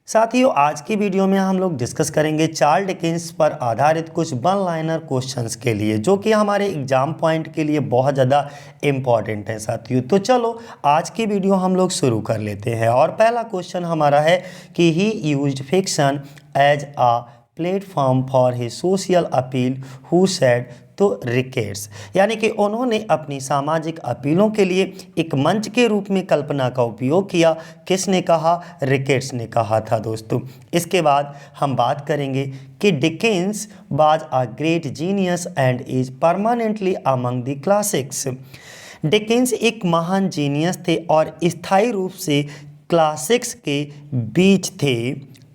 साथियों, आज की वीडियो में हम लोग डिस्कस करेंगे चार्ल्स डिकेंस पर आधारित कुछ वन लाइनर क्वेश्चंस के लिए, जो कि हमारे एग्जाम पॉइंट के लिए बहुत ज़्यादा इम्पॉर्टेंट है साथियों। तो चलो आज की वीडियो हम लोग शुरू कर लेते हैं। और पहला क्वेश्चन हमारा है कि he used fiction as a platform for his social appeal who said. तो रिकेट्स यानी कि उन्होंने अपनी सामाजिक अपीलों के लिए एक मंच के रूप में कल्पना का उपयोग किया। किसने कहा? रिकेट्स ने कहा था दोस्तों। इसके बाद हम बात करेंगे कि Dickens was a great genius and is permanently among the classics. Dickens एक महान जीनियस थे और स्थायी रूप से क्लासिक्स के बीच थे।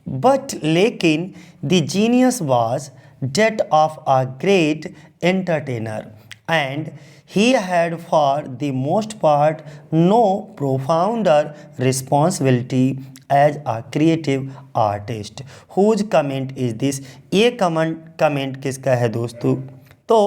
बट लेकिन the genius was that of a great entertainer, and he had for the most part no profounder responsibility as a creative artist. Whose comment is this? ये कमेंट किसका है दोस्तों? तो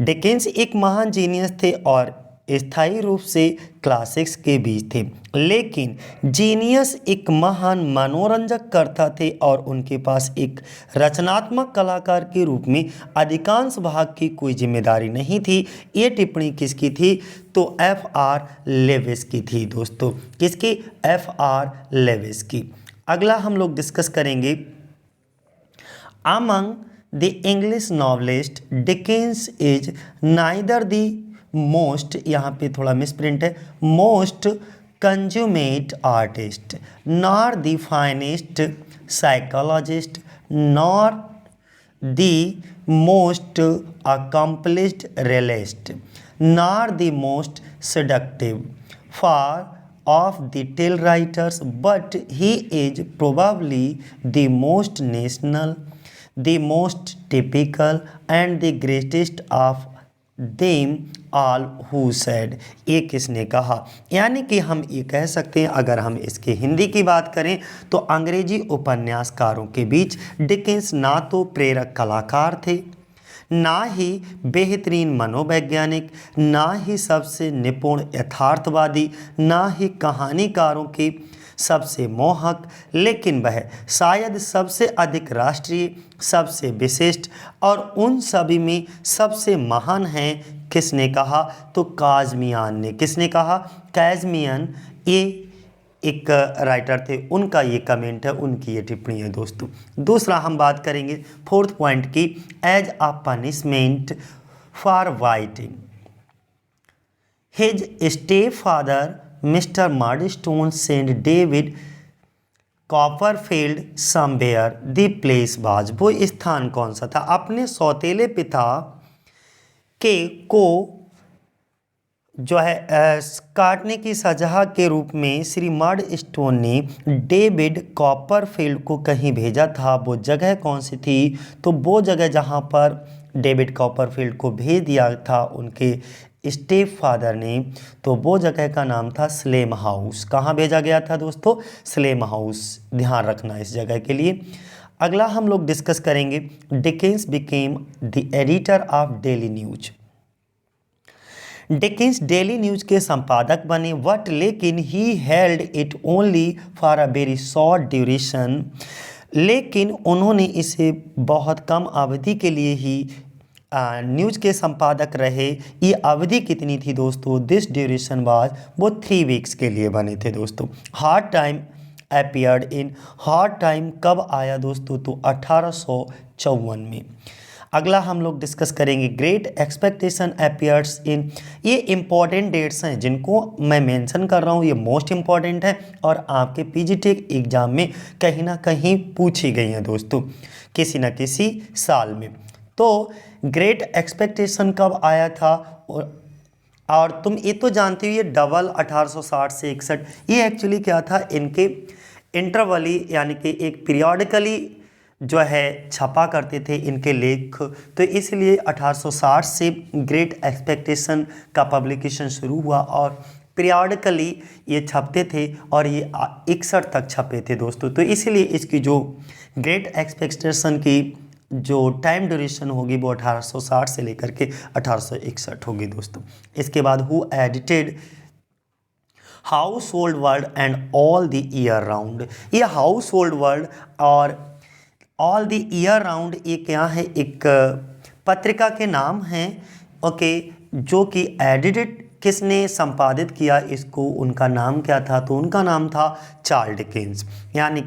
डिकेंस एक महान जीनियस थे और स्थायी रूप से क्लासिक्स के बीच थे, लेकिन जीनियस एक महान मनोरंजक कर्ता थे और उनके पास एक रचनात्मक कलाकार के रूप में अधिकांश भाग की कोई जिम्मेदारी नहीं थी। ये टिप्पणी किसकी थी? तो F.R. लेविस की थी दोस्तों। किसकी? F.R. लेविस की। अगला हम लोग डिस्कस करेंगे among the English novelist Dickens is neither the most, यहाँ पे थोड़ा मिसप्रिंट है, most consummate artist, nor the finest psychologist, nor the most accomplished realist, nor the most seductive far of the tale writers, but he is probably the most national, the most typical and the greatest of them all who said। ये किसने कहा? यानी कि हम ये कह सकते हैं, अगर हम इसके हिंदी की बात करें तो अंग्रेजी उपन्यासकारों के बीच डिकेंस ना तो प्रेरक कलाकार थे, ना ही बेहतरीन मनोवैज्ञानिक, ना ही सबसे निपुण यथार्थवादी, ना ही कहानीकारों के सबसे मोहक, लेकिन वह शायद सबसे अधिक राष्ट्रीय, सबसे विशिष्ट और उन सभी में सबसे महान हैं। किसने कहा? तो काज़मियन ने। किसने कहा? काज़मियन। ये एक राइटर थे, उनका ये कमेंट है, उनकी ये टिप्पणी है दोस्तों। दूसरा हम बात करेंगे फोर्थ पॉइंट की, as a punishment for biting his step father mister Murdstone sent David Copperfield somewhere the place was. वो स्थान कौन सा था? अपने सौतेले पिता के को जो है काटने की सजा के रूप में श्री मर्डस्टोन ने डेविड कॉपरफील्ड को कहीं भेजा था। वो जगह कौन सी थी? तो वो जगह जहाँ पर डेविड कॉपरफील्ड को भेज दिया था उनके स्टेप फादर ने, तो वो जगह का नाम था स्लेम हाउस। कहाँ भेजा गया था दोस्तों? Slam house. ध्यान रखना इस जगह के लिए। अगला हम लोग डिस्कस करेंगे Dickens became the editor of daily news. Dickens daily news के संपादक बने, बट लेकिन he held it only for a very short duration. लेकिन उन्होंने इसे बहुत कम अवधि के लिए ही न्यूज़ के संपादक रहे। ये अवधि कितनी थी दोस्तों? दिस ड्यूरेशन वाज, वो 3 वीक्स के लिए बने थे दोस्तों। Hard time appeared in, hard time कब आया दोस्तों? तो 1854 में। अगला हम लोग डिस्कस करेंगे ग्रेट एक्सपेक्टेशन अपीयर्स इन। ये इंपॉर्टेंट डेट्स हैं जिनको मैं मेंशन कर रहा हूँ, ये मोस्ट इंपॉर्टेंट है और आपके पीजीटी एग्जाम में कहीं ना कहीं पूछी गई हैं दोस्तों, किसी न किसी साल में। तो ग्रेट एक्सपेक्टेशन कब आया था? और तुम ये तो जानते हो, ये डबल 1860 से 61, ये एक्चुअली क्या था? इनके इंटरवली यानी कि एक पीरियडिकली जो है छपा करते थे इनके लेख, तो इसलिए 1860 से ग्रेट एक्सपेक्टेशन का पब्लिकेशन शुरू हुआ और पीरियडिकली ये छपते थे और ये 61 तक छपे थे दोस्तों। तो इसलिए इसकी जो ग्रेट एक्सपेक्टेशन की जो टाइम ड्यूरेशन होगी वो 1860 से लेकर के 1861 होगी दोस्तों। इसके बाद who edited house hold word and all the year round. ये हाउस होल्ड वर्ड और ऑल द ईयर राउंड ये क्या है, एक पत्रिका के नाम हैं, ओके, जो कि एडिटेड किसने संपादित किया इसको, उनका नाम क्या था, तो उनका नाम था चार्ल्स डिकेंस। यानी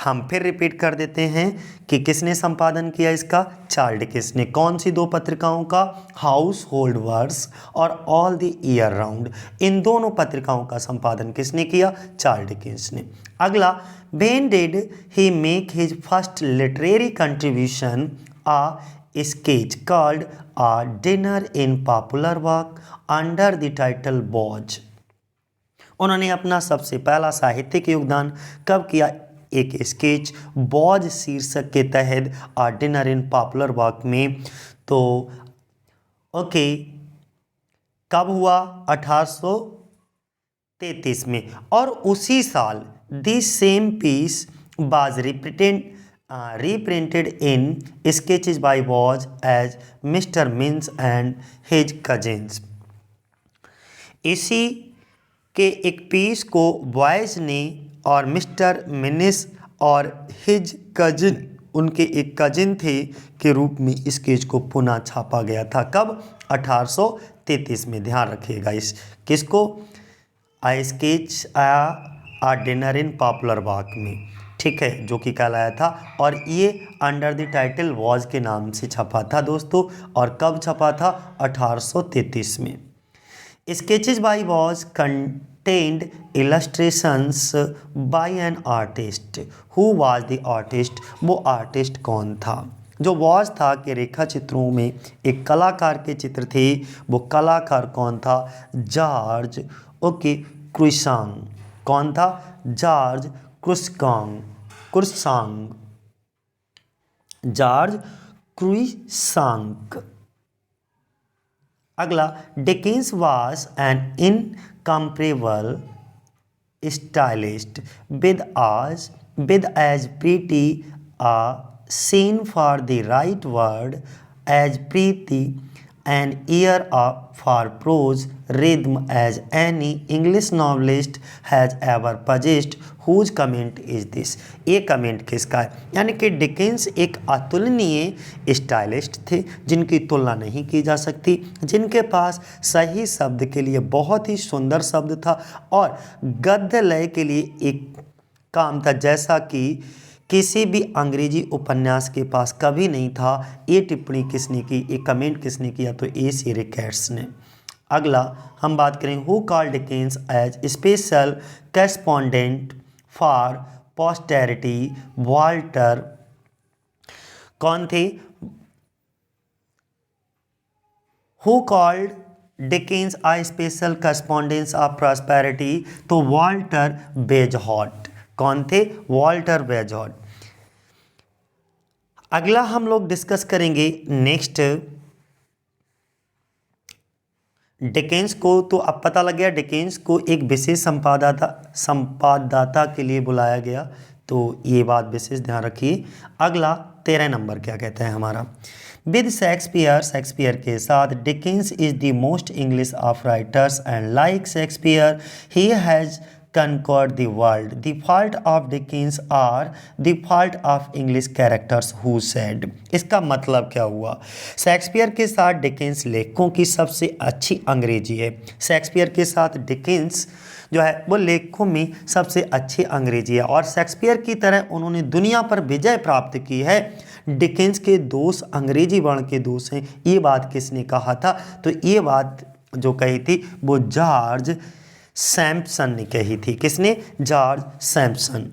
हम फिर रिपीट कर देते हैं कि किसने संपादन किया इसका, चार्ल्स डिकेंस ने। कौन सी दो पत्रिकाओं का, हाउस होल्ड वर्ड्स और ऑल द ईयर राउंड, इन दोनों पत्रिकाओं का संपादन किसने किया, चार्ल्स डिकेंस ने। अगला, when did he make his first literary contribution, a sketch called A Dinner in Popular Walk under the title बोझ। उन्होंने अपना सबसे पहला साहित्यिक योगदान कब किया, एक स्केच बोझ शीर्षक के तहत आ डिनर इन पॉपुलर वॉक में। तो ओके, कब हुआ, 1833 में। और उसी साल this same piece was reprinted in sketches by Boz as Mr. Minns and his cousins। इसी के एक पीस को बॉयज ने और मिस्टर मिनिस और हिज कजिन, उनके एक कजिन थे, के रूप में स्केच को पुनः छापा गया था। कब, 1833 में। ध्यान रखिएगा इस किसको, a sketch a dinner in popular walk में, ठीक है, जो कि कहलाया था। और ये अंडर द टाइटल वॉज के नाम से छपा था दोस्तों। और कब छपा था, 1833 में। Sketches by was contained illustrations by an artist. Who was the artist, वो आर्टिस्ट कौन था, जो वॉज था कि रेखा चित्रों में एक कलाकार के चित्र थे, वो कलाकार कौन था, जॉर्ज ओके क्रुइसांग। कौन था, जॉर्ज क्रुइसांग, जॉर्ज क्रुइसांग। अगला, Dickens was an incomparable stylist with as pretty a scene for the right word as pretty an ear for prose rhythm as any English novelist has ever possessed। whose comment is this? ये comment किसका है, यानी कि Dickens एक अतुलनीय stylist थे जिनकी तुलना नहीं की जा सकती, जिनके पास सही शब्द के लिए बहुत ही सुंदर शब्द था और गद्य लय के लिए एक काम था, जैसा कि किसी भी अंग्रेजी उपन्यास के पास कभी नहीं था। ये टिप्पणी किसने की, ये कमेंट किसने किया, तो ए सी रिकेट्स ने। अगला हम बात करें, who called Dickens as special correspondent for posterity. Walter कौन थे, who called Dickens a special correspondence of prosperity, तो वॉल्टर बेजहॉट। कौन थे, वॉल्टर बेजहॉट। अगला हम लोग डिस्कस करेंगे नेक्स्ट डिकेंस को। तो अब पता लग गया डिकेंस को एक विशेष संपाददाता के लिए बुलाया गया, तो ये बात विशेष ध्यान रखिए। अगला 13 नंबर क्या कहते हैं हमारा, विद शेक्सपियर के साथ Dickens is the most English of writers and like Shakespeare he has conquered the world। The fault of Dickens are the fault of English characters who said। इसका मतलब क्या हुआ, शेक्सपियर के साथ डिकेंस लेखकों की सबसे अच्छी अंग्रेजी है। शेक्सपियर के साथ डिकेंस जो है वो लेखकों में सबसे अच्छी अंग्रेजी है और शेक्सपियर की तरह उन्होंने दुनिया पर विजय प्राप्त की है। डिकेंस के दोष अंग्रेजी वर्ण के दोष हैं, ये बात किसने कहा था, तो ये बात जो कही थी वो जॉर्ज सैम्पसन ने कही थी। किसने, जॉर्ज सैम्पसन।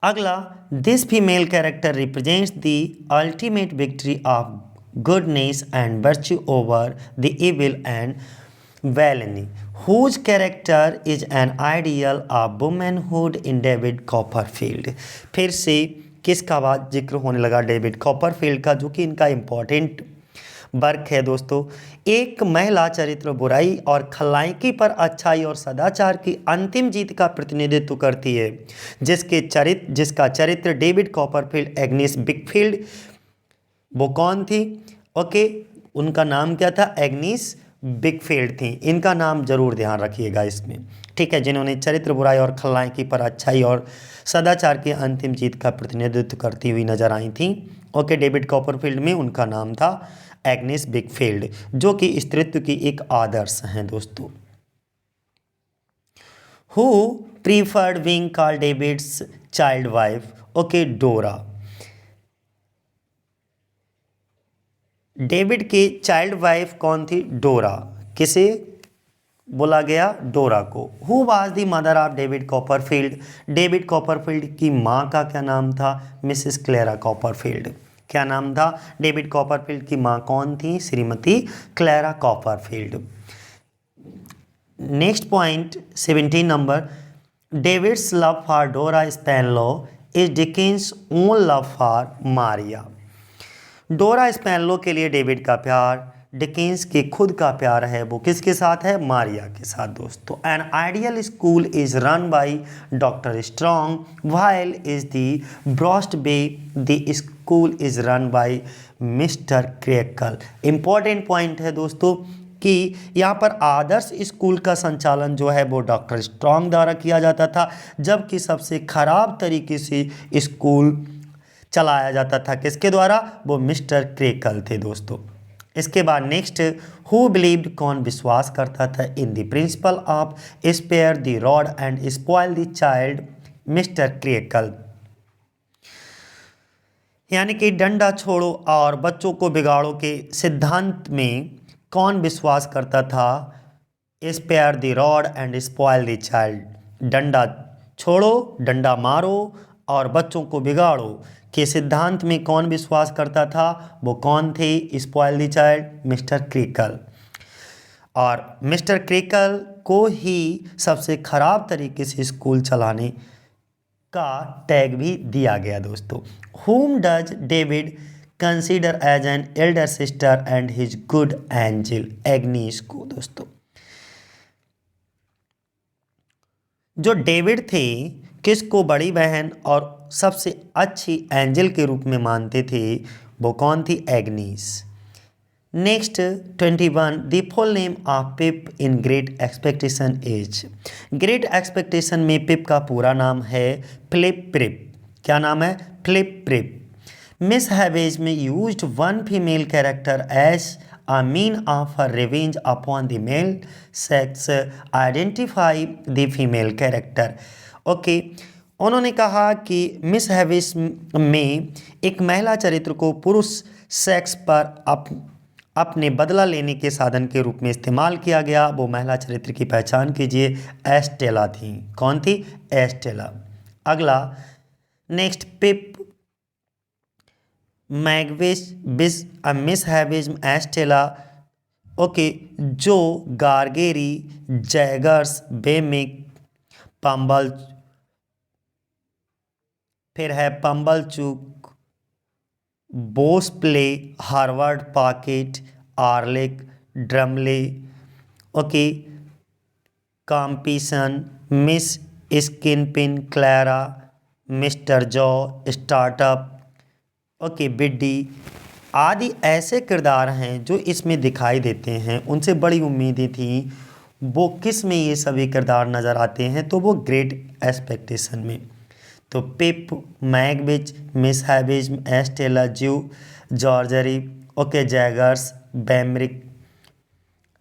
अगला, this female character represents the ultimate victory of goodness and virtue over the evil and villainy. Whose character is an ideal of womanhood in David Copperfield. फिर से किसका बात जिक्र होने लगा, डेविड कॉपरफील्ड का, जो कि इनका इम्पोर्टेंट वर्क है दोस्तों। एक महिला चरित्र बुराई और खलनायकी पर अच्छाई और सदाचार की अंतिम जीत का प्रतिनिधित्व करती है, जिसका चरित्र डेविड कॉपरफील्ड एग्नेस बिकफील्ड, वो कौन थी, ओके, उनका नाम क्या था, एग्नेस बिगफील्ड थी, इनका नाम जरूर ध्यान रखिएगा इसमें, ठीक है, जिन्होंने चरित्र, बुराई और खलनायकी पर अच्छाई और सदाचार की अंतिम जीत का प्रतिनिधित्व करती हुई नजर आई थी। ओके, डेविड कॉपरफील्ड में उनका नाम था एग्नेस बिगफील्ड, जो कि स्त्रीत्व की एक आदर्श हैं दोस्तों। Who preferred being called David's child wife? Okay, Dora. David की चाइल्ड वाइफ कौन थी? डोरा। किसे बोला गया? डोरा को। Who was the mother of David Copperfield? David Copperfield की माँ का क्या नाम था? Mrs Clara Copperfield. क्या नाम था? डेविड कॉपरफील्ड की माँ कौन थी? श्रीमती Clara Copperfield. Next point 17 number, David's love for Dora Spenlow is Dickens own love for Maria. डोरा स्पैनलो के लिए डेविड का प्यार डिकेंस के खुद का प्यार है, वो किसके साथ है? मारिया के साथ दोस्तों। An ideal school is run by doctor Strong while is the worst by the school is run by mister Creakle. Important point है दोस्तों कि यहाँ पर आदर्श स्कूल का संचालन जो है वो डॉक्टर स्ट्रॉन्ग द्वारा किया जाता था, जबकि सबसे खराब तरीके से स्कूल चलाया जाता था किसके द्वारा? वो मिस्टर क्रेकल थे दोस्तों। इसके बाद नेक्स्ट, हु बिलीव्ड, कौन विश्वास करता था, in the principle of spare the rod and spoil the child? Mister Creakle. यानी कि डंडा छोड़ो और बच्चों को बिगाड़ो के सिद्धांत में कौन विश्वास करता था? Spare the rod and spoil the child. डंडा छोड़ो, डंडा मारो और बच्चों को बिगाड़ो के सिद्धांत में कौन विश्वास करता था? वो कौन थे? Spoil the child, mister Creakle. और मिस्टर क्रेकल को ही सबसे खराब तरीके से स्कूल चलाने का टैग भी दिया गया दोस्तों। Whom does David consider as an elder sister and his good angel? Agnes को दोस्तों। जो डेविड थे किसको बड़ी बहन और सबसे अच्छी एंजल के रूप में मानते थे? वो कौन थी? Agnes. Next 21, the full name of pip in great expectation is? Great Expectation में पिप का पूरा नाम है फिलिप प्रिप। क्या नाम है? Philip prep. मिस हैवेज में used one female character as a mean of her revenge upon the male sex. Identify the female character. Okay, उन्होंने कहा कि मिस हैविस में एक महिला चरित्र को पुरुष सेक्स पर अपने बदला लेने के साधन के रूप में इस्तेमाल किया गया। वो महिला चरित्र की पहचान कीजिए, एस्टेला थी। कौन थी? एस्टेला। अगला next, Pip Magwitch miss Havisham Estella. Okay, Joe Gargery Jaggers Wemmick Pumblechook, फिर है Pumblechook, Wopsle, Herbert Pocket, Orlick, Drummle, okay, Compeyson, miss Skiffins, Clara, mister Joe, Startop, okay, Biddy आदि ऐसे किरदार हैं जो इसमें दिखाई देते हैं। उनसे बड़ी उम्मीदें थी। वो किस में ये सभी किरदार नज़र आते हैं? तो वो ग्रेट एक्सपेक्टेशन में। तो Pip, Magwitch, miss Havisham, Estella, Joe, Gargery, okay, Jaggers, Wemmick,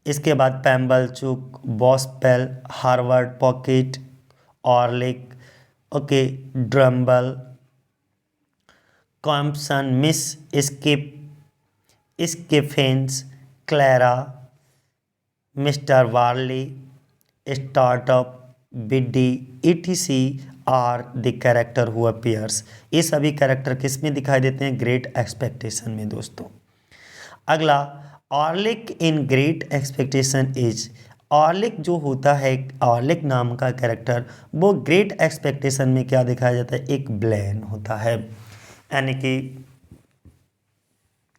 इसके बाद Pumblechook, Wopsle, Herbert Pocket, Orlick, okay, Drummle, Compeyson, miss Skiffins, Clara, mister Worley, Startop, Biddy, etc are the character who appears. ये सभी character किस में दिखाई देते हैं? Great Expectation में दोस्तों। अगला, ऑर्लिक इन ग्रेट एक्सपेक्टेशन इज? ऑर्लिक जो होता है, ऑर्लिक नाम का कैरेक्टर, वो ग्रेट एक्सपेक्टेशन में क्या दिखाया जाता है? एक ब्लेन होता है, यानी कि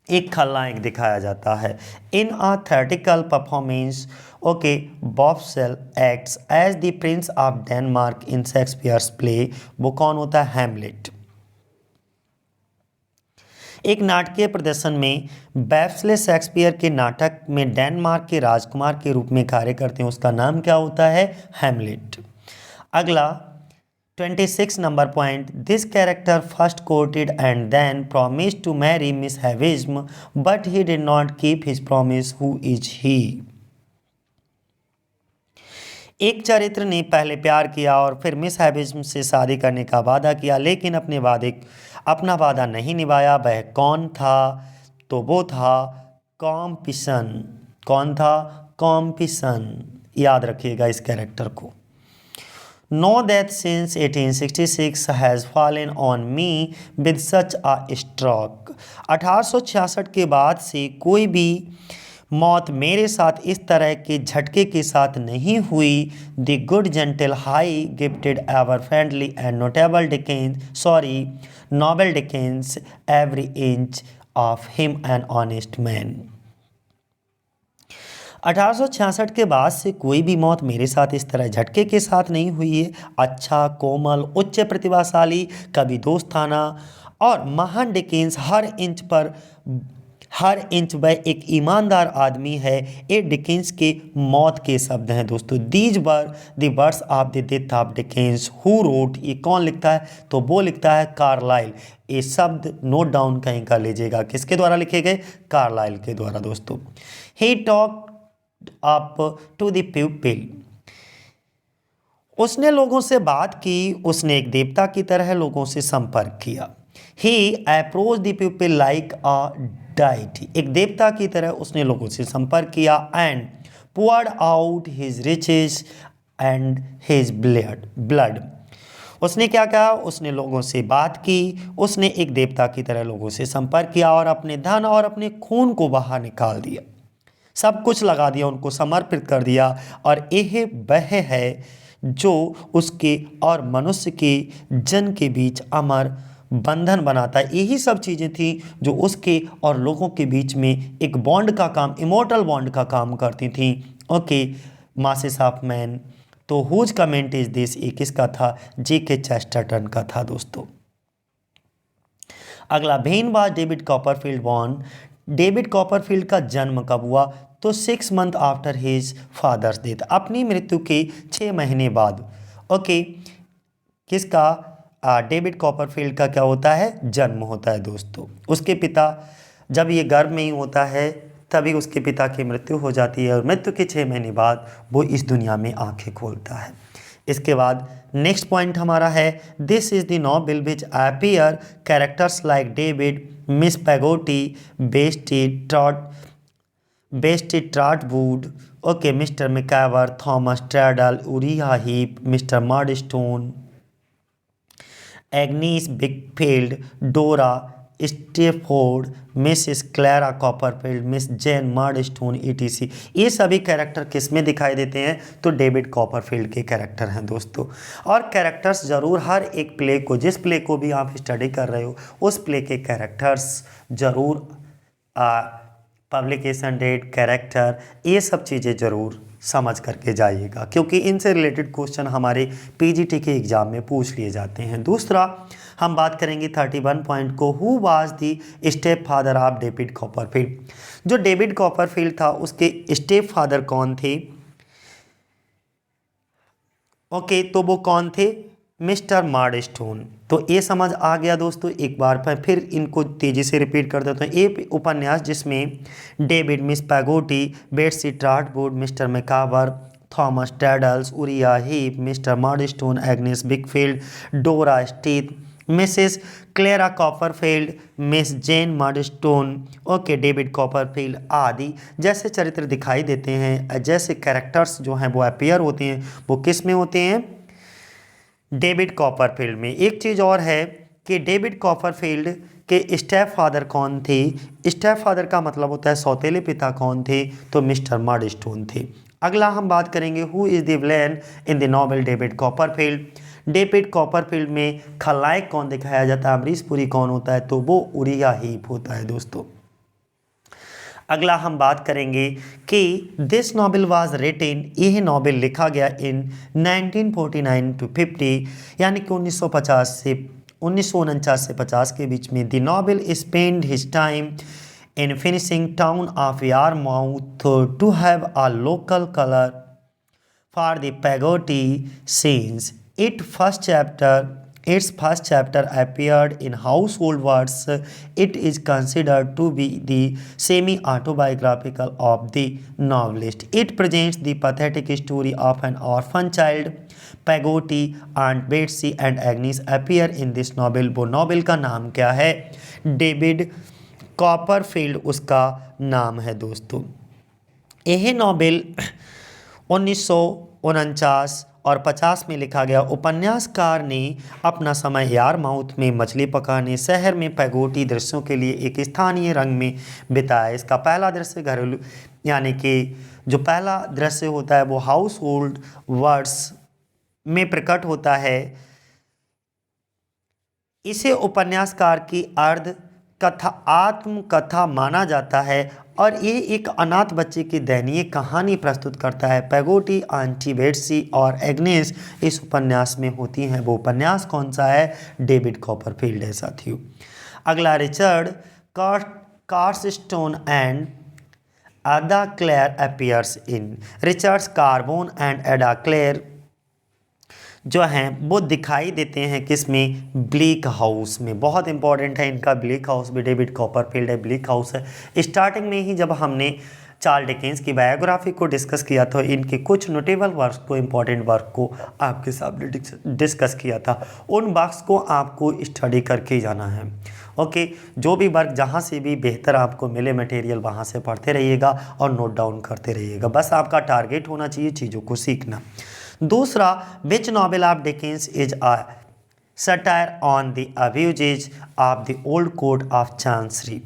एक खलनायक दिखाया जाता है। In a theatrical performance, okay, Wopsle acts as the prince of Denmark in Shakespeare's play. वो कौन होता है? हैमलेट। एक नाटकीय प्रदर्शन में बैप्सले शेक्सपियर के नाटक में डेनमार्क के राजकुमार के रूप में कार्य करते हैं, उसका नाम क्या होता है? हैमलेट। अगला 26 number point, this character first courted and then promise to marry miss Havisham but he did not keep his promise, who is he? एक चरित्र ने पहले प्यार किया और फिर मिस हैविज्म से शादी करने का वादा किया, लेकिन अपना वादा नहीं निभाया। वह कौन था? तो वो था कॉम्पिसन। कौन था? कॉम्पिसन। याद रखिएगा इस कैरेक्टर को। Know that since 1866 has fallen on me with such a stroke। 1866 के बाद से कोई भी मौत मेरे साथ इस तरह के झटके के साथ नहीं हुई। The good gentle high gifted ever friendly and noble Dickens every inch of him an honest man. 1866 के बाद से कोई भी मौत मेरे साथ इस तरह झटके के साथ नहीं हुई है। अच्छा, कोमल, उच्च प्रतिभाशाली, कभी दोस्ताना और महान डिकेंस हर इंच वह एक ईमानदार आदमी है। ये डिकेंस के मौत के शब्द हैं दोस्तों। These were the words of the death of Dickens who wrote. ये कौन लिखता है? तो वो लिखता है कार्लाइल। ये शब्द नोट डाउन कहीं कर लीजिएगा, किसके द्वारा लिखे गए? कार्लाइल के द्वारा दोस्तों। He talk up to the pupil. उसने लोगों से बात की, उसने एक देवता की तरह लोगों से संपर्क किया। He approach the pupil like a deity. एक देवता की तरह उसने लोगों से संपर्क किया। And poured out his riches and his blood. उसने क्या कहा? उसने लोगों से बात की, उसने एक देवता की तरह लोगों से संपर्क किया और अपने धन और अपने खून को बाहर निकाल दिया, सब कुछ लगा दिया, उनको समर्पित कर दिया। और यह वह है जो उसके और मनुष्य के जन के बीच अमर बंधन बनाता है। यही सब चीज़ें थी जो उसके और लोगों के बीच में एक बॉन्ड का काम, इमोर्टल बॉन्ड का काम करती थी। Okay, masses of man. तो हुज कमेंट इज दिस? ये किसका था? J.K. चेस्टरटन का था दोस्तों। अगला, when was David Copperfield born. David Copperfield का जन्म कब हुआ? तो 6 month after his father's death. अपनी मृत्यु के 6 महीने बाद। ओके, किसका? डेविड कॉपरफील्ड का क्या होता है? जन्म होता है दोस्तों। उसके पिता, जब ये गर्भ में ही होता है तभी उसके पिता की मृत्यु हो जाती है और मृत्यु के 6 महीने बाद वो इस दुनिया में आंखें खोलता है। इसके बाद नेक्स्ट पॉइंट हमारा है, this is the novel which appear characters like David, miss Peggotty, बेस्टी Trotwood, okay, mister Micawber, Thomas Traddles, Uriah Heep, mister Murdstone, Agnes Wickfield, Dora Steerforth, Mrs Clara Copperfield, miss Jane Murdstone, etc. ये सभी character किस में दिखाई देते हैं? तो David Copperfield के कैरेक्टर हैं दोस्तों। और कैरेक्टर्स ज़रूर हर एक प्ले को, जिस प्ले को भी आप स्टडी कर रहे हो उस प्ले के कैरेक्टर्स ज़रूर, पब्लिकेशन डेट, कैरेक्टर, ये सब चीज़ें ज़रूर समझ करके जाइएगा, क्योंकि इनसे रिलेटेड क्वेश्चन हमारे पीजीटी के एग्ज़ाम में पूछ लिए जाते हैं। दूसरा हम बात करेंगे 31 पॉइंट को, who was the step father of David Copperfield. जो डेविड कॉपरफील्ड था उसके स्टेप फादर कौन थे? ओके, तो वो कौन थे? मिस्टर मर्डस्टोन। तो ये समझ आ गया दोस्तों। एक बार फिर इनको तेज़ी से रिपीट कर देता हूँ। ये उपन्यास जिसमें David, miss Peggotty, Betsey Trotwood, mister Micawber, Thomas Traddles, Uriah Heep, mister Murdstone, Agnes Wickfield, Dora स्टीथ, Mrs Clara Copperfield, miss Jane Murdstone, okay, David Copperfield आदि जैसे चरित्र दिखाई देते हैं, जैसे कैरेक्टर्स जो हैं वो अपीयर होते हैं, वो किस में होते हैं? डेविड कॉपरफील्ड में। एक चीज़ और है कि डेविड कॉपरफील्ड के स्टेप फादर कौन थे? स्टेप फादर का मतलब होता है सौतेले पिता कौन थे? तो मिस्टर मर्डस्टोन थे। अगला हम बात करेंगे, who is the villain in the novel David Copperfield. David Copperfield में खलनायक कौन दिखाया जाता है? अमरीश पुरी कौन होता है? तो वो उरिया हीप होता है दोस्तों। अगला हम बात करेंगे कि दिस नॉवेल वाज रिटन, यह नॉवेल लिखा गया इन 1949 to 50, यानी कि 1950 से 1949 से 50 के बीच में the Nobel spend his time in finishing town of Yarmouth to have a local color for the Pagoti scenes. Its first chapter appeared in Household Words. It is considered to be the semi-autobiographical of the novelist. It presents the pathetic story of an orphan child. Pagoti and Betsy and Agnes appear in this novel. वो novel का नाम क्या है? David Copperfield उसका नाम है दोस्तों। यह नॉवेल 1949 और 50 में लिखा गया। उपन्यासकार ने अपना समय यारमाउथ में मछली पकाने शहर में पैगोटी दृश्यों के लिए एक स्थानीय रंग में बिताया। इसका पहला दृश्य घरेलू यानी कि जो पहला दृश्य होता है वो हाउस होल्ड वर्ड्स में प्रकट होता है। इसे उपन्यासकार की अर्ध कथा आत्मकथा माना जाता है और ये एक अनाथ बच्चे की दयनीय कहानी प्रस्तुत करता है। पैगोटी, आंटी बेट्सी और एग्नेस इस उपन्यास में होती हैं। वो उपन्यास कौन सा है? डेविड कॉपरफील्ड है साथियों। अगला Richard Carstone and Ada Clare appears in. Richard Carstone and Ada Clare जो हैं वो दिखाई देते हैं किसमें? ब्लीक हाउस में। बहुत इंपॉर्टेंट है इनका ब्लीक हाउस भी। डेविड कॉपरफील्ड है, ब्लीक हाउस है। स्टार्टिंग में ही जब हमने चार्ल्स डिकेंस की बायोग्राफी को डिस्कस किया तो इनके कुछ नोटेबल वर्क्स को, इंपॉर्टेंट वर्क को आपके सामने डिस्कस किया था। उन वर्क्स को आपको स्टडी करके जाना है। ओके, जो भी वर्क जहाँ से भी बेहतर आपको मिले मटेरियल वहाँ से पढ़ते रहिएगा और नोट डाउन करते रहिएगा। बस आपका टारगेट होना चाहिए चीज़ों को सीखना। दूसरा, which novel of Dickens is a satire on the abuses of the old court of chancery.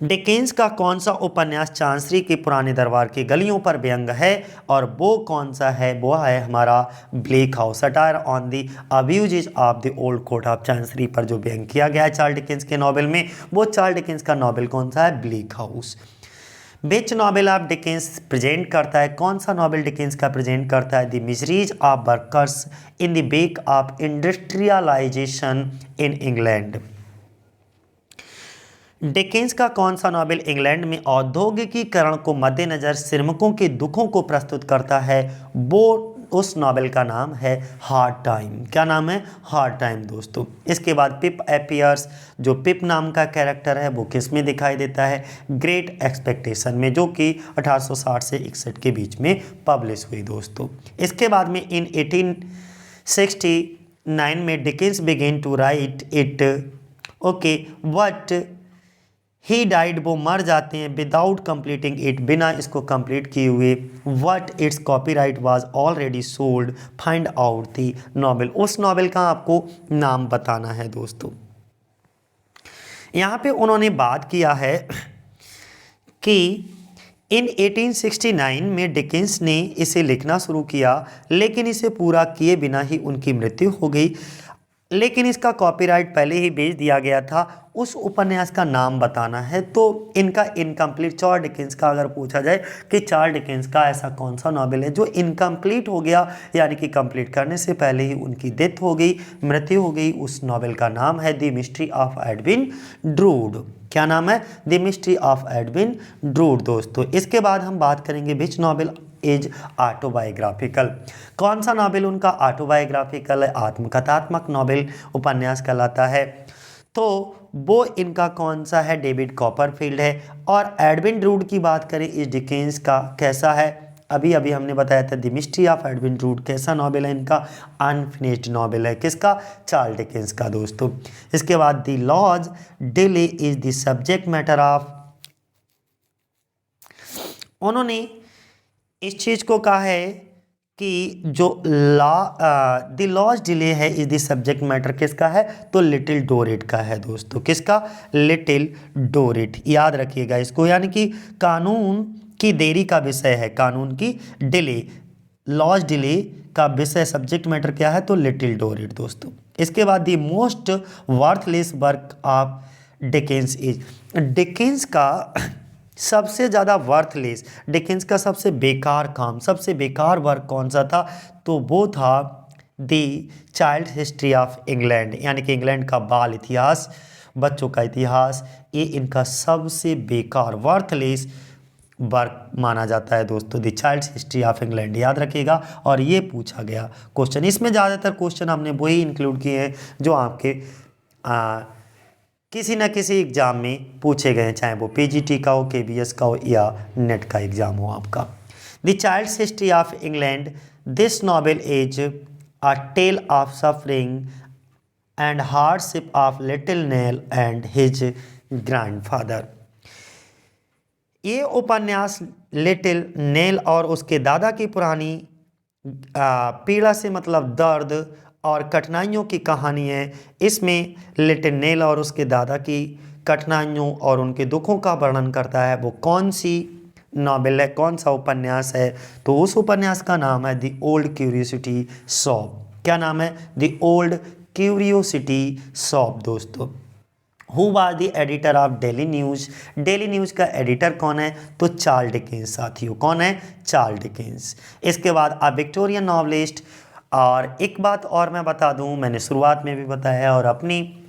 Dickens का कौन सा उपन्यास चांसरी के पुराने दरबार की गलियों पर व्यंग है और वो कौन सा है? वो है हमारा bleak house. Satire on the abuses of the old court of chancery पर जो व्यंग किया गया है चार्ल्स डिकेंस के नॉवेल में, वो चार्ल्स डिकेंस का नॉवेल कौन सा है? Bleak house. Which novel of Dickens present करता है? कौन सा नॉवेल डिकेंस का प्रेजेंट करता है? The miseries of workers in the wake of industrialisation in England. Dickens का कौन सा नॉवेल इंग्लैंड में औद्योगिकीकरण को मद्देनजर श्रमिकों के दुखों को प्रस्तुत करता है? वो उस नॉवेल का नाम है हार्ड टाइम। क्या नाम है? हार्ड टाइम दोस्तों। इसके बाद पिप अपीयर्स, जो पिप नाम का कैरेक्टर है वो किस में दिखाई देता है? ग्रेट एक्सपेक्टेशन में, जो कि 1860 से 61 के बीच में पब्लिश हुई दोस्तों। इसके बाद में इन 1869 में Dickens began to write it. Okay, what he died, वो मर जाते हैं। विदाउट कंप्लीटिंग इट, बिना इसको कंप्लीट किए हुए। What it's copyright was already sold, find out the novel. उस नॉवेल का आपको नाम बताना है दोस्तों। यहाँ पे उन्होंने बात किया है कि इन 1869 में डिकेंस ने इसे लिखना शुरू किया, लेकिन इसे पूरा किए बिना ही उनकी मृत्यु हो गई। लेकिन इसका कॉपीराइट पहले ही बेच दिया गया था। उस उपन्यास का नाम बताना है। तो इनका इनकम्प्लीट, चार्ल्स डिकेंस का अगर पूछा जाए कि चार्ल्स डिकेंस का ऐसा कौन सा नॉवेल है जो इनकम्प्लीट हो गया, यानी कि कंप्लीट करने से पहले ही उनकी डेथ हो गई, मृत्यु हो गई, उस नॉवेल का नाम है the mystery of Edwin druid. क्या नाम है? The mystery of Edwin druid दोस्तों। इसके बाद हम बात करेंगे विच नॉवेल इज ऑटोबायोग्राफिकल। कौन सा नॉवेल उनका ऑटोबायोग्राफिकल है? आत्मकथात्मक नॉवेल उपन्यास कहलाता है। तो वो इनका कौन सा है? डेविड कॉपरफील्ड है। और एडविन ड्रूड की बात करें इस डिकेंस का कैसा है? अभी अभी हमने बताया था the mystery of Edwin druid कैसा नॉवेल है इनका? अनफिनिश्ड नॉवेल है। किसका? चार्ल्स डिकेंस का दोस्तों। इसके बाद the law's delay is the subject matter of, उन्होंने इस चीज़ को कहा है कि जो द लॉज डिले है इज द सब्जेक्ट मैटर किसका है? तो लिटिल डोरिट का है दोस्तों। किसका? Little Dorrit. याद रखिएगा इसको, यानी कि कानून की देरी का विषय है, कानून की डिले, लॉज डिले का विषय सब्जेक्ट मैटर क्या है? तो लिटिल डोरिट दोस्तों। इसके बाद the most worthless work of Dickens is, Dickens का सबसे ज़्यादा वर्थलेस, डिकेंस का सबसे बेकार काम, सबसे बेकार वर्क कौन सा था? तो वो था दी चाइल्ड हिस्ट्री ऑफ इंग्लैंड, यानी कि इंग्लैंड का बाल इतिहास, बच्चों का इतिहास, ये इनका सबसे बेकार वर्थलेस वर्क माना जाता है दोस्तों, the child history of England, याद रखिएगा। और ये पूछा गया क्वेश्चन, इसमें ज़्यादातर क्वेश्चन हमने वही इंक्लूड किए हैं जो आपके किसी न किसी एग्ज़ाम में पूछे गए हैं, चाहे वो पीजीटी का हो, केबीएस का हो या नेट का एग्ज़ाम हो आपका। The child history of England, this novel is a tale of suffering and hardship of little Nell and his grandfather. ये उपन्यास लिटिल नेल और उसके दादा की पुरानी पीड़ा से मतलब दर्द और कठिनाइयों की कहानी है। इसमें लिटिल नेल और उसके दादा की कठिनाइयों और उनके दुखों का वर्णन करता है। वो कौन सी नॉवेल है, कौन सा उपन्यास है? तो उस उपन्यास का नाम है द ओल्ड क्यूरियोसिटी शॉप। क्या नाम है? द ओल्ड क्यूरियोसिटी शॉप दोस्तों। Who was the editor of daily news? Daily news का एडिटर कौन है? तो चार्ल्स डिकेंस साथियों। कौन है? Charles Dickens. इसके बाद अ विक्टोरियन नॉवलिस्ट। और एक बात और मैं बता दूं, मैंने शुरुआत में भी बताया और अपनी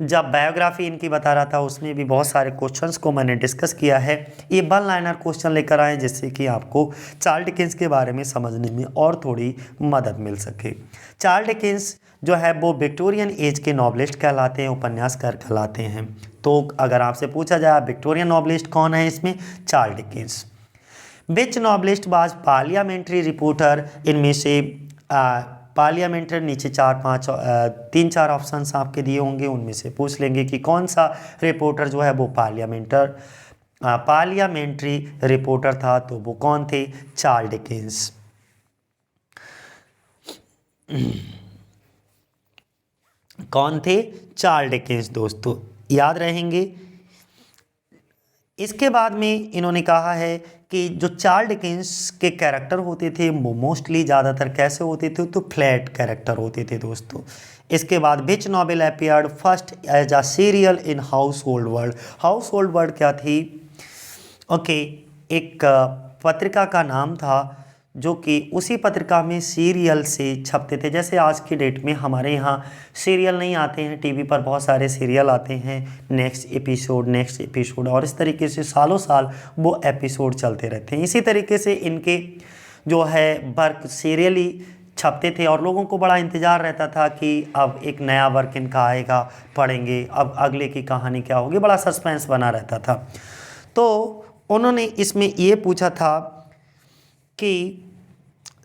जब बायोग्राफी इनकी बता रहा था उसमें भी बहुत सारे क्वेश्चंस को मैंने डिस्कस किया है। ये वन लाइनर क्वेश्चन लेकर आए जिससे कि आपको चार्ल्स डिकेंस के बारे में समझने में और थोड़ी मदद मिल सके। चार्ल्स डिकेंस जो है वो विक्टोरियन एज के नॉवलिस्ट कहलाते हैं, उपन्यासकार कहलाते हैं। तो अगर आपसे पूछा जाए विक्टोरियन नॉवलिस्ट कौन है, इसमें Charles Dickens. Which novelist was parliamentary reporter? इनमें से पार्लियामेंट्री, नीचे 3-4 ऑप्शंस आपके दिए होंगे, उनमें से पूछ लेंगे कि कौन सा रिपोर्टर जो है वो पार्लियामेंट्री रिपोर्टर था। तो वो कौन थे? Charles Dickens. कौन थे? चार्ल्स डिकेंस दोस्तों, याद रहेंगे। इसके बाद में इन्होंने कहा है कि जो चार्ल्स डिकेंस के कैरेक्टर होते थे वो मोस्टली ज़्यादातर कैसे होते थे? तो फ्लैट कैरेक्टर होते थे दोस्तों। इसके बाद which novel appeared first as a serial in household world? Household world क्या थी? ओके, एक पत्रिका का नाम था जो कि उसी पत्रिका में सीरियल से छपते थे। जैसे आज की डेट में हमारे यहाँ सीरियल नहीं आते हैं, टीवी पर बहुत सारे सीरियल आते हैं, नेक्स्ट एपिसोड, और इस तरीके से सालों साल वो एपिसोड चलते रहते हैं। इसी तरीके से इनके जो है वर्क सीरियल ही छपते थे और लोगों को बड़ा इंतज़ार रहता था कि अब एक नया वर्क इनका आएगा, पढ़ेंगे, अब अगले की कहानी क्या होगी, बड़ा सस्पेंस बना रहता था। तो उन्होंने इसमें ये पूछा था कि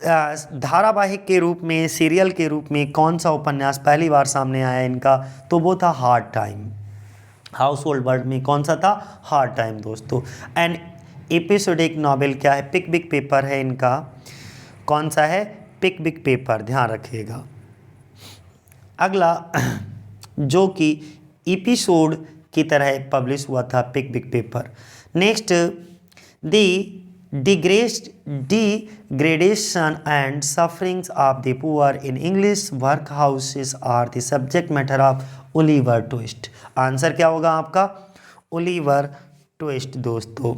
धारावाहिक के रूप में, सीरियल के रूप में कौन सा उपन्यास पहली बार सामने आया इनका? तो वो था hard time. House hold world में कौन सा था? हार्ड टाइम दोस्तों। एंड एपिसोडिक नॉवेल क्या है? पिक बिग पेपर है इनका। कौन सा है? पिक बिग पेपर, ध्यान रखिएगा। अगला जो कि एपिसोड की तरह पब्लिश हुआ था, Pickwick paper. Next, the degradation and sufferings of the poor in English workhouses are the subject matter of Oliver Twist। Answer क्या होगा आपका? ओलिवर ट्विस्ट दोस्तों।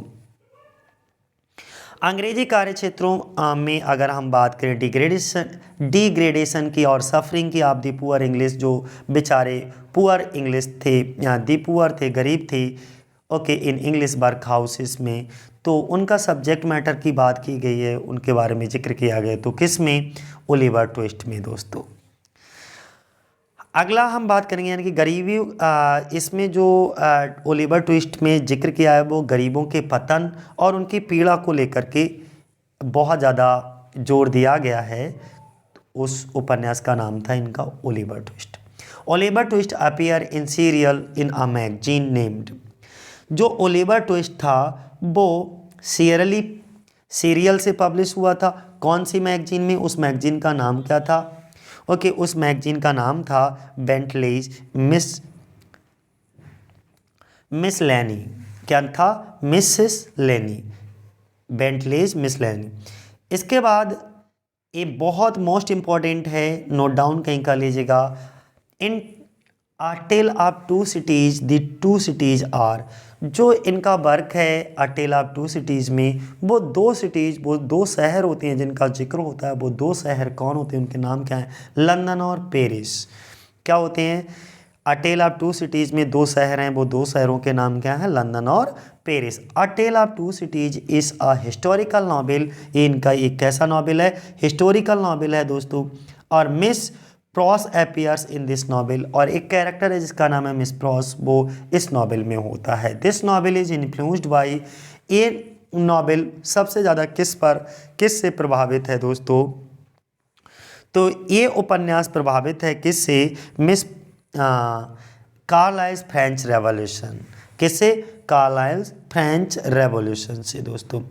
अंग्रेजी कार्य क्षेत्रों में अगर हम बात करें डिग्रेडेशन की और सफरिंग की, आप दी पुअर इंग्लिश, जो बेचारे पुअर इंग्लिश थे या दी पुअर थे, गरीब थे, okay, in English work houses में, तो उनका सब्जेक्ट मैटर की बात की गई है, उनके बारे में जिक्र किया गया। तो किस में? ओलिवर ट्विस्ट में दोस्तों। अगला हम बात करेंगे यानी कि गरीबी, इसमें जो ओलिवर ट्विस्ट में जिक्र किया है वो गरीबों के पतन और उनकी पीड़ा को लेकर के बहुत ज़्यादा जोर दिया गया है। उस उपन्यास का नाम था इनका Oliver twist. Oliver twist appear in serial in a magazine named. जो ओलिवर ट्विस्ट था वो सीरियल से पब्लिश हुआ था। कौन सी मैगजीन में? उस मैगजीन का नाम क्या था? ओके, उस मैगजीन का नाम था बेंटलीज मिस लैनी। क्या था? मिसेस लैनी, बेंटलीज मिस लैनी। इसके बाद ये बहुत मोस्ट इम्पॉर्टेंट है, नोट डाउन कहीं कर लीजिएगा। इन A Tale of Two Cities, the two cities are जो इनका वर्क है a tale of to cities में, वो दो शहर होते हैं जिनका जिक्र होता है। वो दो शहर कौन होते हैं, उनके नाम क्या हैं? लंदन और पेरिस। क्या होते हैं? अ टेल ऑफ टू सिटीज़ में दो शहर हैं, वो दो शहरों के नाम क्या हैं? लंदन और Paris. A tale of two cities is a historical novel. ये इनका एक कैसा नॉवेल है? हिस्टोरिकल नॉवेल है दोस्तों। और miss pros appears in this novel, और एक कैरेक्टर है जिसका नाम है मिस प्रॉस, वो इस नॉवेल में होता है। This novel is influenced by, ये नॉवेल सबसे ज़्यादा किस से प्रभावित है दोस्तों? तो ये उपन्यास प्रभावित है किससे? Miss Carlyle's French revolution. किससे? कार्लाइल्स फ्रेंच रेवोल्यूशन से दोस्तों।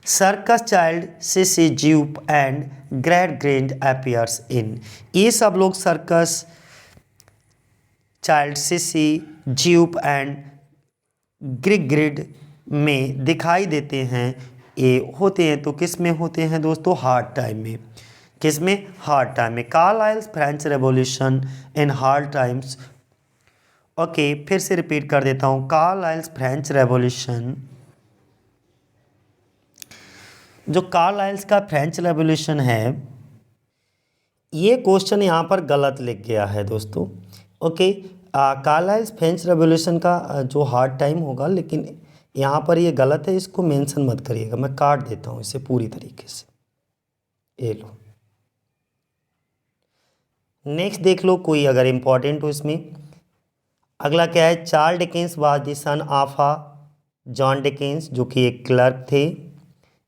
Circus child Sissy Jupe and Gradgrind appears in, ये सब लोग circus child Sissy Jupe and Gradgrind में दिखाई देते हैं। ये होते हैं तो किस में होते हैं दोस्तों? हार्ड टाइम में। किस में? हार्ड टाइम में। Carlyle's French revolution in hard times. Okay, फिर से रिपीट कर देता हूँ। कार्लाइल्स फ्रेंच रेवोल्यूशन, जो कार्लाइल्स का फ्रेंच रेवोल्यूशन है, ये क्वेश्चन यहाँ पर गलत लिख गया है दोस्तों। ओके, कार्लाइल्स फ्रेंच रेवोल्यूशन का जो हार्ड टाइम होगा, लेकिन यहाँ पर ये गलत है, इसको मेंशन मत करिएगा, मैं काट देता हूँ इसे पूरी तरीके से। ये लो, नेक्स्ट देख लो कोई अगर इम्पोर्टेंट हो इसमें। अगला क्या है? Charles Dickens was the son of a John Dickens, जो कि एक क्लर्क थे।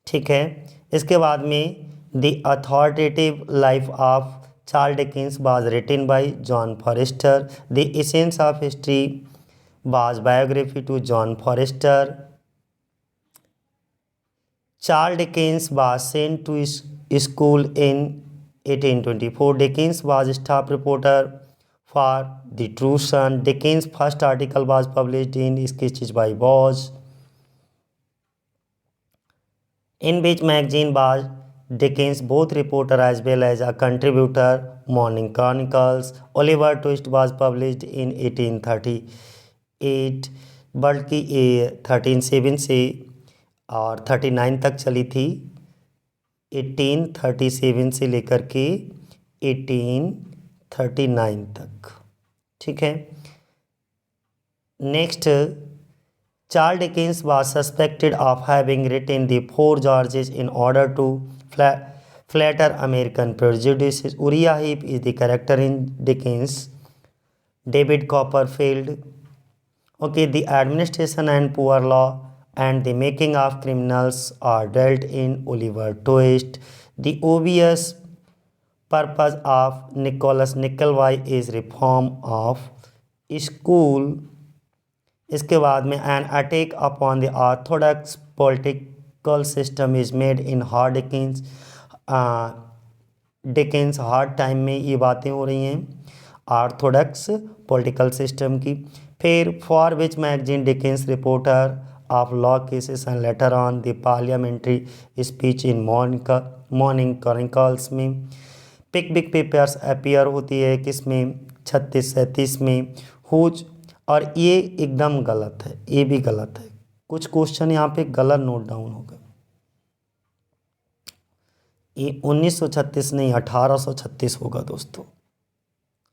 ठीक है। इसके बाद में the authoritative life of Charles Dickens was written by John Forster. The essence of history was biography to John Forster. Charles Dickens was sent to school in 1824. Dickens was staff reporter for The True Sun. Dickens' first article was published in Sketches by Boz, in which magazine was Dickens both reporter as well as a contributor. Morning Chronicles. Oliver Twist was published in 1838, बल्कि 137 से और 39 तक चली थी। 1837 से लेकर के 1839 तक। ठीक है। Next, Charles Dickens was suspected of having written the 4 Georges in order to flatter American prejudice. Uriah Heep is the character in Dickens. David Copperfield. Okay, the administration and poor law and the making of criminals are dealt in Oliver Twist. The obvious purpose of Nicholas Nickleby is reform of school. इसके बाद में an attack upon the orthodox political system is made in hard Dickens hard time में ये बातें हो रही हैं Orthodox political system की। फिर for which magazine Dickens reporter of law cases and later on the parliamentary speech in morning chronicles में। पिकविक papers appear होती है किस में? 36-37 में। हुज, और ये एकदम गलत है, ये भी गलत है, कुछ क्वेश्चन यहाँ पे गलत नोट डाउन हो गए। ये 1936 नहीं 1836 होगा दोस्तों,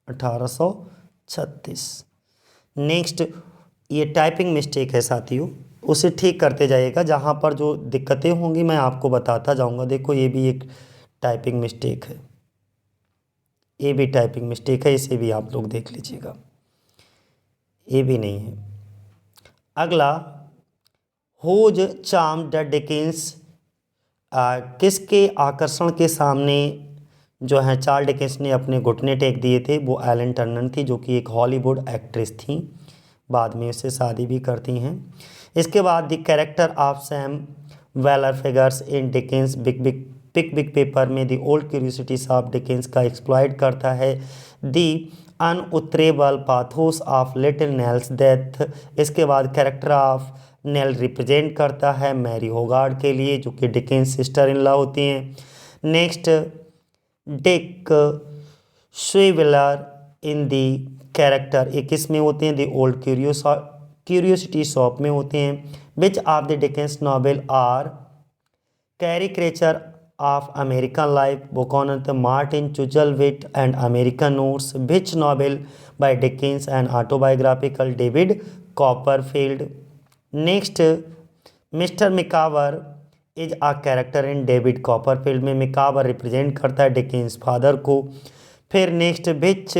1836। नेक्स्ट, ये टाइपिंग मिस्टेक है साथियों, उसे ठीक करते जाइएगा। जहाँ पर जो दिक्कतें होंगी मैं आपको बताता जाऊँगा। देखो ये भी एक टाइपिंग मिस्टेक है, ये भी टाइपिंग मिस्टेक है, इसे भी आप लोग देख लीजिएगा, ये भी नहीं है। अगला, हुज चार्म द डिकेंस, किसके आकर्षण के सामने जो है चार्ल्स डिकेंस ने अपने घुटने टेक दिए थे? वो एलन टर्नर थी, जो कि एक हॉलीवुड एक्ट्रेस थी, बाद में उससे शादी भी करती हैं। इसके बाद the character of Sam Weller figures in Dickens pick paper में the old curiosities of Dickens का एक्सप्लॉइट करता है the unutterable pathos of little Nell's death. इसके बाद कैरेक्टर ऑफ नेल रिप्रेजेंट करता है मैरी होगार्ड के लिए, जो कि डिकेंस सिस्टर इन लॉ होती हैं। नेक्स्ट, डिक स्विवेलर इन दी कैरेक्टर, ये किस में होते हैं? द ओल्ड क्यूरियोसिटी शॉप में होते हैं। Which of the Dickens novel are caricature of American life, Buchanan, Martin Chuzzlewit and American notes. Which novel by Dickens and autobiographical, David Copperfield. Next, Mister Micawber is a character in David Copperfield में Micawber represent करता है Dickens father को। फिर next, which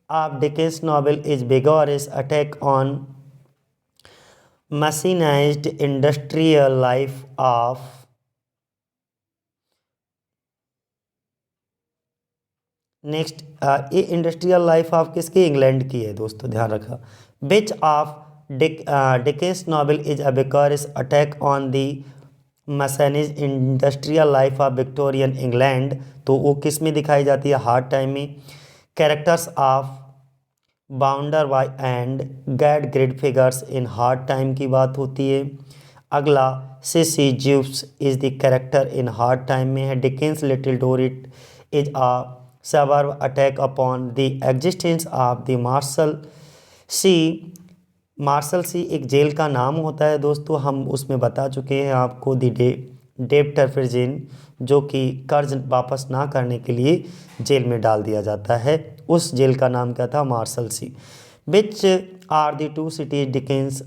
of Dickens novel is vigorous attack on mechanised industrial life of. Next, ये industrial life of किसकी, England की है दोस्तों, ध्यान रखा। Which of Dickens novel is a vigorous attack on the mechanised industrial life of Victorian England, तो वो किस में दिखाई जाती है, हार्ड टाइम में। Characters of Bounderby and Gradgrind figures in hard time की बात होती है। अगला, Sissy Jupe is the character in hard time में है। Dickens little Dorrit is a severe attack upon the existence of the Marshalsea. Marshalsea एक jail का नाम होता है दोस्तों, हम उसमें बता चुके हैं आपको, द डेब्टर प्रिजन, जो कि कर्ज वापस ना करने के लिए जेल में डाल दिया जाता है, उस जेल का नाम क्या था, Marshalsea. Which are the two cities Dickens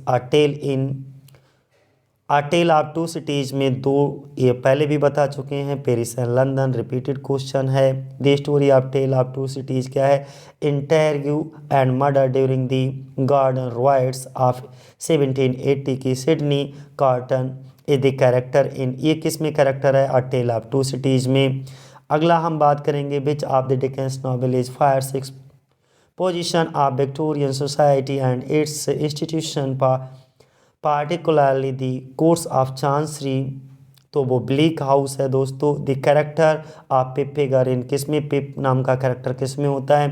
a tale of two cities में दो, ये पहले भी बता चुके हैं, Paris and London, repeated question है। The story of tale of two cities क्या है, interview and murder during the Gordon riots of 1780 की Sydney Carton is the character in, ये किस में कैरेक्टर है, a tale of two cities में। अगला हम बात करेंगे, विच of the Dickens novel is fire six position of Victorian society and it's institution particularly the course of chancery, तो वो ब्लीक हाउस है दोस्तों। The character of pip figure in, किस में, पिप नाम का कैरेक्टर किस में होता है,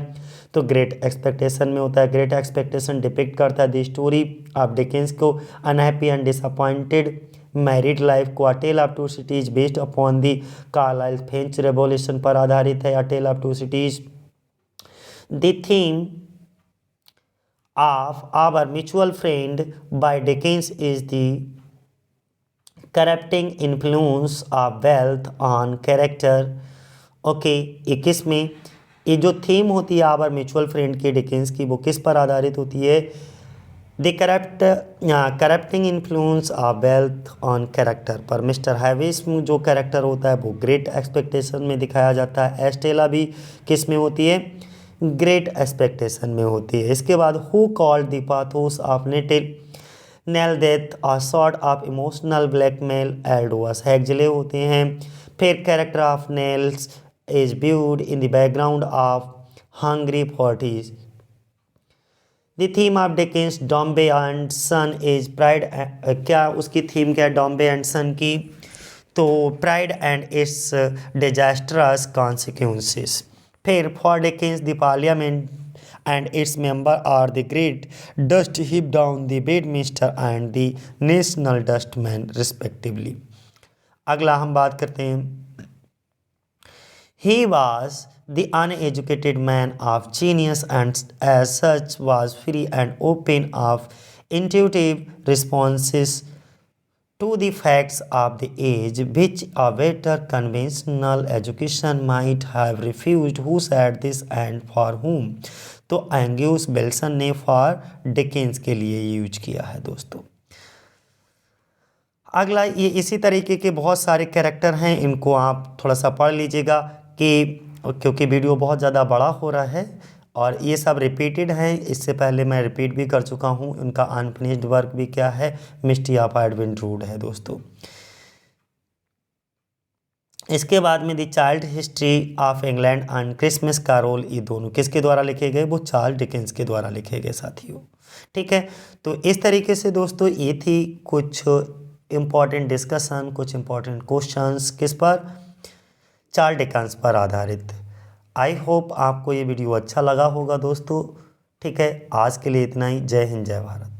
तो ग्रेट एक्सपेक्टेशन में होता है। ग्रेट एक्सपेक्टेशन डिपिक्ट करता है द स्टोरी ऑफ डिकेंस को, unhappy and disappointed married life को। A tale of two cities based upon the Carlyle French revolution पर आधारित है। A tale of two cities. The theme of our mutual friend by Dickens is the corrupting influence of wealth on character। Okay, इक्कीस में ये जो theme होती है our mutual friend की डिकेंस की, वो किस पर आधारित होती है, the corrupting influence of wealth on character पर। मिस्टर हैविस जो कैरेक्टर होता है वो ग्रेट एक्सपेक्टेशन में दिखाया जाता है। एस्टेला भी किस में होती है, ग्रेट एक्सपेक्टेशन में होती है। इसके बाद who called the pathos of Nell death a sort of emotional blackmail, Aldous Huxley होते हैं। फिर character of Nell's is viewed in the background of hungry forties. The theme of Dickens Dombey and son is pride, क्या उसकी theme क्या है डॉम्बे and son की, तो pride and its disastrous consequences. फिर for Dickens the parliament and its member are the great dust heap down the Bedminster and the national dustman respectively. अगला हम बात करते हैं, he was the uneducated man of genius and as such was free and open of intuitive responses to the facts of the age which a better conventional education might have refused। Who said this and for whom? तो एंग्यूस Belsen ने for Dickens के लिए use किया है दोस्तों। अगला, ये इसी तरीके के बहुत सारे कैरेक्टर हैं, इनको आप थोड़ा सा पढ़ लीजिएगा कि क्योंकि वीडियो बहुत ज़्यादा बड़ा हो रहा है और ये सब रिपीटेड हैं, इससे पहले मैं रिपीट भी कर चुका हूँ। उनका अनफिनिश्ड वर्क भी क्या है, मिस्ट्री ऑफ एडविन ड्रूड है दोस्तों। इसके बाद में the child history of England and Christmas का रोल, ये दोनों किसके द्वारा लिखे गए, वो चार्ल्स डिकेंस के द्वारा लिखे गए साथियों। ठीक है, तो इस तरीके से दोस्तों ये थी कुछ इम्पॉर्टेंट डिस्कशन, कुछ इम्पॉर्टेंट क्वेश्चंस किस पर, चार्ल्स डिकेंस पर आधारित। आई होप आपको ये वीडियो अच्छा लगा होगा दोस्तों। ठीक है, आज के लिए इतना ही। जय हिंद, जय भारत।